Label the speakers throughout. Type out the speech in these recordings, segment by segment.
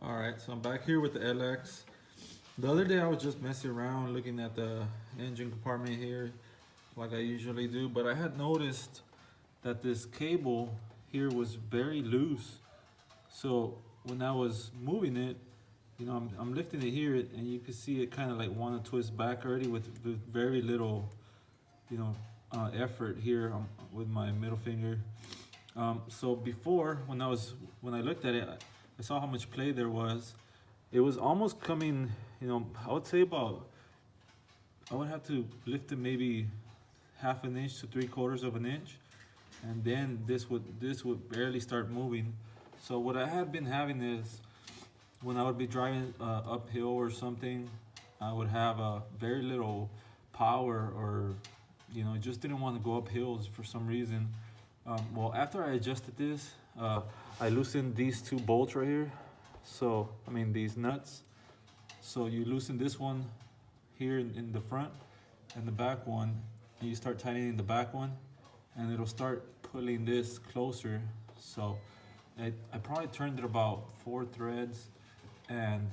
Speaker 1: Alright, so I'm back here with the LX. The other day I was just messing around looking at the engine compartment here like I usually do, but I had noticed that this cable here was very loose. So when I was moving it, I'm lifting it here and you can see it kind of like want to twist back already with very little, effort here with my middle finger. So before, when I looked at it, I saw how much play there was. It was almost coming, I would say I would have to lift it maybe half an inch to 3/4 of an inch, and then this would barely start moving. So what I had been having is, when I would be driving uphill or something, I would have very little power, or just didn't want to go up hills for some reason. Well, after I adjusted this, I loosened these two bolts right here. So, these nuts. So you loosen this one here in the front and the back one, and you start tightening the back one, and it'll start pulling this closer. So I probably turned it about 4 threads, and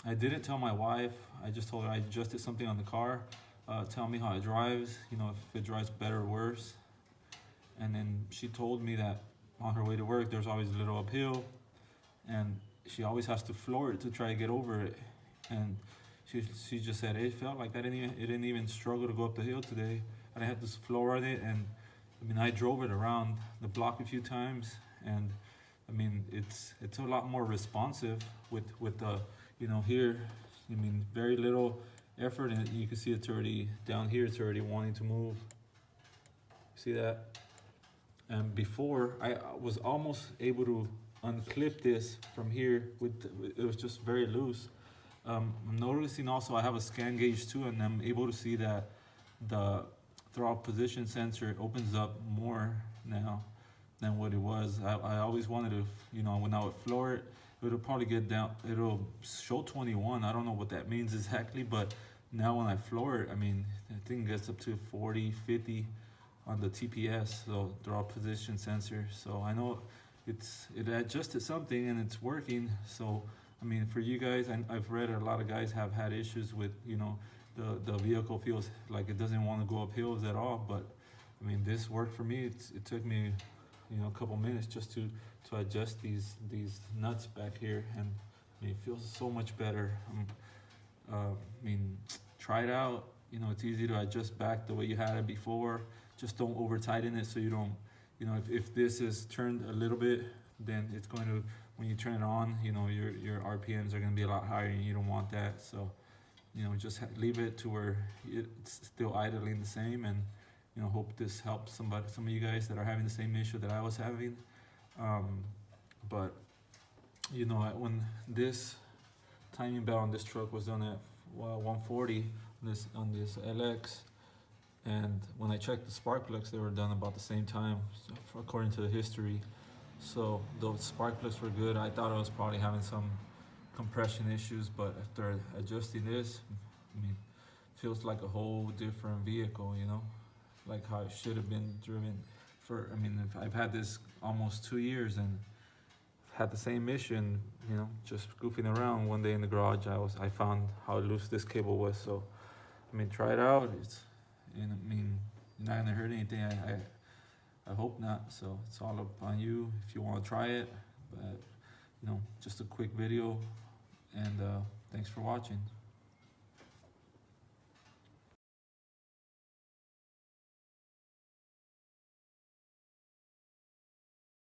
Speaker 1: I didn't tell my wife. I just told her I adjusted something on the car. Tell me how it drives, if it drives better or worse. And then she told me that on her way to work, there's always a little uphill, and she always has to floor it to try to get over it. And she just said it felt like it didn't even struggle to go up the hill today. And I had to floor it, and I drove it around the block a few times, and it's a lot more responsive with the here. Very little effort, and you can see it's already down here. It's already wanting to move. See that? And before, I was almost able to unclip this from here. It was just very loose. I'm noticing also I have a scan gauge too, and I'm able to see that the throttle position sensor opens up more now than what it was. I always wanted to, when I would floor it, it'll probably get down, it'll show 21. I don't know what that means exactly, but now when I floor it, I think it gets up to 40, 50 on the TPS, so throttle position sensor. So I know it adjusted something and it's working. So for you guys, I've read a lot of guys have had issues with the vehicle feels like it doesn't want to go up hills at all. But this worked for me. It took me a couple minutes just to adjust these nuts back here, and it feels so much better. Try it out. It's easy to adjust back the way you had it before. Just don't over tighten it, so you don't, if this is turned a little bit, then it's going to, when you turn it on, your RPMs are going to be a lot higher, and you don't want that. So just leave it to where it's still idling the same, and hope this helps some of you guys that are having the same issue that I was having. But when this timing belt on this truck was done at 140 on this LX, and when I checked the spark plugs, they were done about the same time, according to the history. So those spark plugs were good. I thought I was probably having some compression issues, but after adjusting this, feels like a whole different vehicle, like how it should have been driven. I've had this almost 2 years and had the same issue, and just goofing around one day in the garage, I found how loose this cable was. So try it out. You're not gonna hurt anything. I hope not. So it's all up on you if you want to try it. But just a quick video, and thanks for watching.